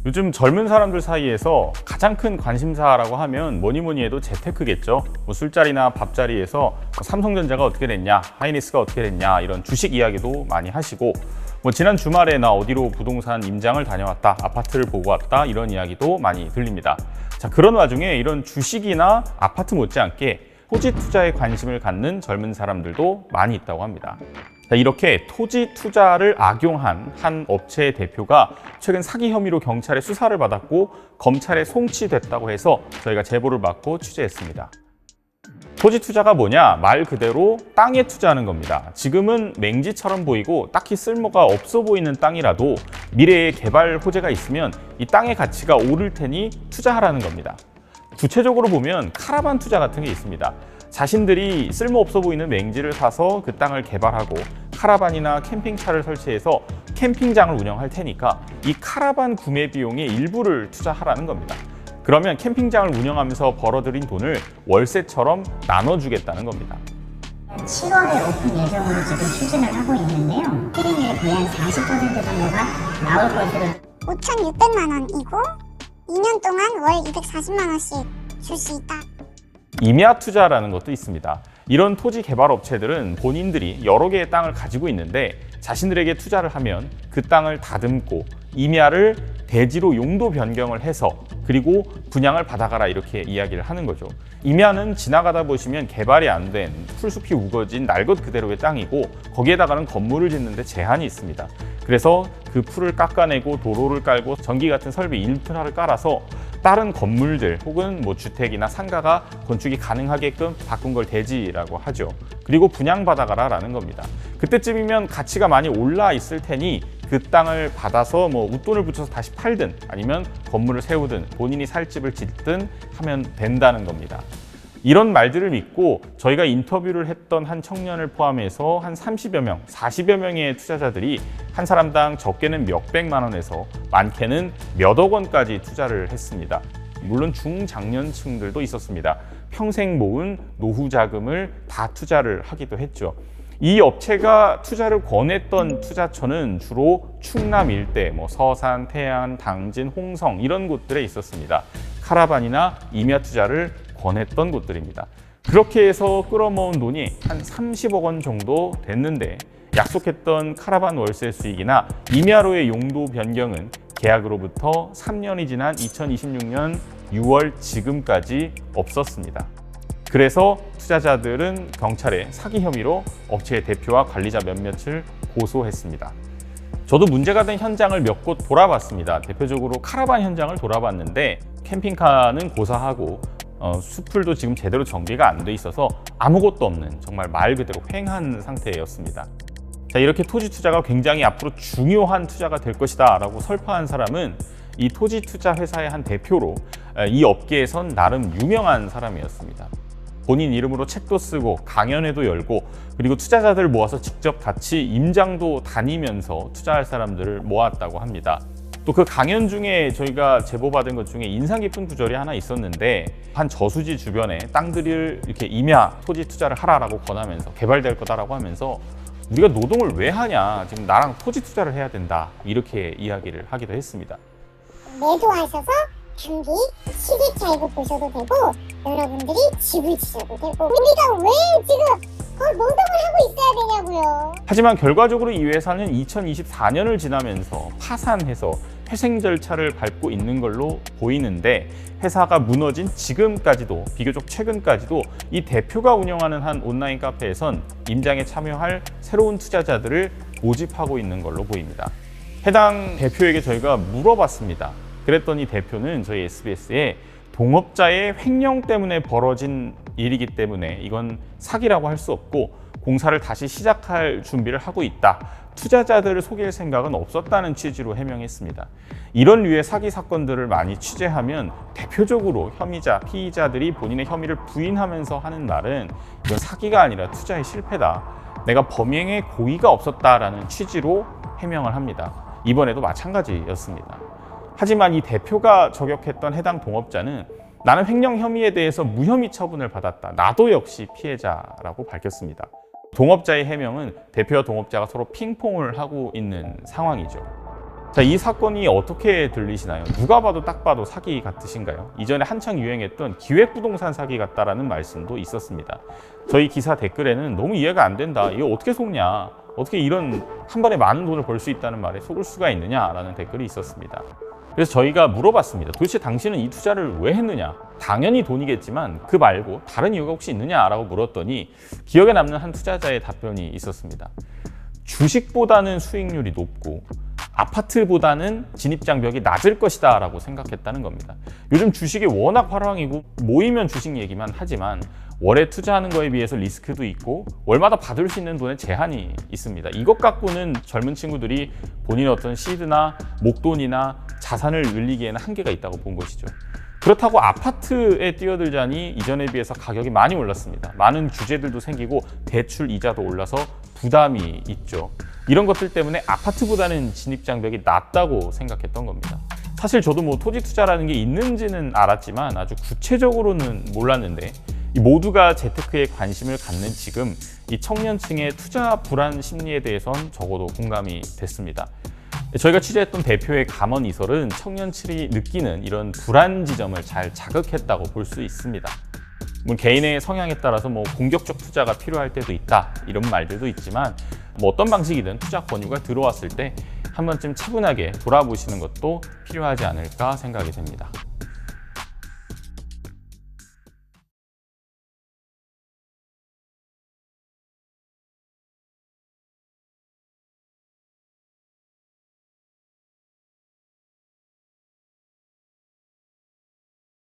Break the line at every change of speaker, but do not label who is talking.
요즘 젊은 사람들 사이에서 가장 큰 관심사라고 하면 뭐니 해도 재테크겠죠. 뭐 술자리나 밥자리에서 삼성전자가 어떻게 됐냐, 하이닉스가 어떻게 됐냐 이런 주식 이야기도 많이 하시고, 뭐 지난 주말에 나 어디로 부동산 임장을 다녀왔다, 아파트를 보고 왔다 이런 이야기도 많이 들립니다. 자, 그런 와중에 이런 주식이나 아파트 못지않게 토지 투자에 관심을 갖는 젊은 사람들도 많이 있다고 합니다. 자, 이렇게 토지 투자를 악용한 한 업체의 대표가 최근 사기 혐의로 경찰에 수사를 받았고 검찰에 송치됐다고 해서 저희가 제보를 받고 취재했습니다. 토지 투자가 뭐냐? 말 그대로 땅에 투자하는 겁니다. 지금은 맹지처럼 보이고 딱히 쓸모가 없어 보이는 땅이라도 미래에 개발 호재가 있으면 이 땅의 가치가 오를 테니 투자하라는 겁니다. 구체적으로 보면 카라반 투자 같은 게 있습니다. 자신들이 쓸모없어 보이는 맹지를 사서 그 땅을 개발하고 카라반이나 캠핑차를 설치해서 캠핑장을 운영할 테니까 이 카라반 구매 비용의 일부를 투자하라는 겁니다. 그러면 캠핑장을 운영하면서 벌어들인 돈을 월세처럼 나눠주겠다는 겁니다.
7월에 오픈 예정으로 지금 추진을 하고 있는데요. 수익률이 거의 한 40% 정도가 나올 것으로
5,600만 원이고 2년 동안 월 240만 원씩 줄 수 있다.
임야 투자라는 것도 있습니다. 이런 토지 개발 업체들은 본인들이 여러 개의 땅을 가지고 있는데 자신들에게 투자를 하면 그 땅을 다듬고 임야를 대지로 용도 변경을 해서 그리고 분양을 받아가라 이렇게 이야기를 하는 거죠. 임야는 지나가다 보시면 개발이 안 된 풀숲이 우거진 날 것 그대로의 땅이고 거기에다가는 건물을 짓는데 제한이 있습니다. 그래서 그 풀을 깎아내고 도로를 깔고 전기 같은 설비 인프라를 깔아서 다른 건물들 혹은 뭐 주택이나 상가가 건축이 가능하게끔 바꾼 걸 대지라고 하죠. 그리고 분양받아가라라는 겁니다. 그때쯤이면 가치가 많이 올라 있을 테니 그 땅을 받아서 뭐 웃돈을 붙여서 다시 팔든 아니면 건물을 세우든 본인이 살 집을 짓든 하면 된다는 겁니다. 이런 말들을 믿고 저희가 인터뷰를 했던 한 청년을 포함해서 한 30여 명, 40여 명의 투자자들이 한 사람당 적게는 몇백만 원에서 많게는 몇억 원까지 투자를 했습니다. 물론 중장년층들도 있었습니다. 평생 모은 노후 자금을 다 투자를 하기도 했죠. 이 업체가 투자를 권했던 투자처는 주로 충남 일대, 뭐 서산, 태안, 당진, 홍성 이런 곳들에 있었습니다. 카라반이나 임야 투자를 권했던 곳들입니다. 그렇게 해서 끌어모은 돈이 한 30억 원 정도 됐는데 약속했던 카라반 월세 수익이나 임야로의 용도 변경은 계약으로부터 3년이 지난 2026년 6월 지금까지 없었습니다. 그래서 투자자들은 경찰에 사기 혐의로 업체의 대표와 관리자 몇몇을 고소했습니다. 저도 문제가 된 현장을 몇 곳 돌아봤습니다. 대표적으로 카라반 현장을 돌아봤는데 캠핑카는 고사하고 수풀도 지금 제대로 정비가 안 돼 있어서 아무것도 없는 정말 말 그대로 횡한 상태였습니다. 자, 이렇게 토지 투자가 굉장히 앞으로 중요한 투자가 될 것이다 라고 설파한 사람은 이 토지 투자 회사의 한 대표로 이 업계에선 나름 유명한 사람이었습니다. 본인 이름으로 책도 쓰고 강연회도 열고 그리고 투자자들 모아서 직접 같이 임장도 다니면서 투자할 사람들을 모았다고 합니다. 또 그 강연 중에 저희가 제보받은 것 중에 인상 깊은 구절이 하나 있었는데 한 저수지 주변에 땅들을 이렇게 임야 토지 투자를 하라라고 권하면서 개발될 거다라고 하면서 우리가 노동을 왜 하냐, 지금 나랑 토지 투자를 해야 된다 이렇게 이야기를 하기도 했습니다.
매도하셔서 단기 시기 차익을 보셔도 되고 여러분들이 집을 지셔도 되고 우리가 왜 지금 노동을 하고 있어야 되냐고요.
하지만 결과적으로 이 회사는 2024년을 지나면서 파산해서 회생 절차를 밟고 있는 걸로 보이는데 회사가 무너진 지금까지도 비교적 최근까지도 이 대표가 운영하는 한 온라인 카페에선 임장에 참여할 새로운 투자자들을 모집하고 있는 걸로 보입니다. 해당 대표에게 저희가 물어봤습니다. 그랬더니 대표는 저희 SBS에 동업자의 횡령 때문에 벌어진 일이기 때문에 이건 사기라고 할 수 없고 공사를 다시 시작할 준비를 하고 있다. 투자자들을 속일 생각은 없었다는 취지로 해명했습니다. 이런 류의 사기 사건들을 많이 취재하면 대표적으로 혐의자, 피의자들이 본인의 혐의를 부인하면서 하는 말은 이건 사기가 아니라 투자의 실패다. 내가 범행에 고의가 없었다라는 취지로 해명을 합니다. 이번에도 마찬가지였습니다. 하지만 이 대표가 저격했던 해당 동업자는 나는 횡령 혐의에 대해서 무혐의 처분을 받았다. 나도 역시 피해자라고 밝혔습니다. 동업자의 해명은 대표와 동업자가 서로 핑퐁을 하고 있는 상황이죠. 자, 이 사건이 어떻게 들리시나요? 누가 봐도 딱 봐도 사기 같으신가요? 이전에 한창 유행했던 기획부동산 사기 같다라는 말씀도 있었습니다. 저희 기사 댓글에는 너무 이해가 안 된다. 이거 어떻게 속냐? 어떻게 이런 한 번에 많은 돈을 벌 수 있다는 말에 속을 수가 있느냐라는 댓글이 있었습니다. 그래서 저희가 물어봤습니다. 도대체 당신은 이 투자를 왜 했느냐? 당연히 돈이겠지만 그 말고 다른 이유가 혹시 있느냐라고 물었더니 기억에 남는 한 투자자의 답변이 있었습니다. 주식보다는 수익률이 높고 아파트보다는 진입장벽이 낮을 것이다 라고 생각했다는 겁니다. 요즘 주식이 워낙 화랑이고 모이면 주식 얘기만 하지만 월에 투자하는 거에 비해서 리스크도 있고 월마다 받을 수 있는 돈에 제한이 있습니다. 이것 갖고는 젊은 친구들이 본인의 어떤 시드나 목돈이나 자산을 늘리기에는 한계가 있다고 본 것이죠. 그렇다고 아파트에 뛰어들자니 이전에 비해서 가격이 많이 올랐습니다. 많은 규제들도 생기고 대출 이자도 올라서 부담이 있죠. 이런 것들 때문에 아파트보다는 진입장벽이 낮다고 생각했던 겁니다. 사실 저도 뭐 토지 투자라는 게 있는지는 알았지만 아주 구체적으로는 몰랐는데 이 모두가 재테크에 관심을 갖는 지금 이 청년층의 투자 불안 심리에 대해선 적어도 공감이 됐습니다. 저희가 취재했던 대표의 감언 이설은 청년층이 느끼는 이런 불안 지점을 잘 자극했다고 볼 수 있습니다. 물론 개인의 성향에 따라서 뭐 공격적 투자가 필요할 때도 있다 이런 말들도 있지만 뭐 어떤 방식이든 투자 권유가 들어왔을 때 한 번쯤 차분하게 돌아보시는 것도 필요하지 않을까 생각이 됩니다.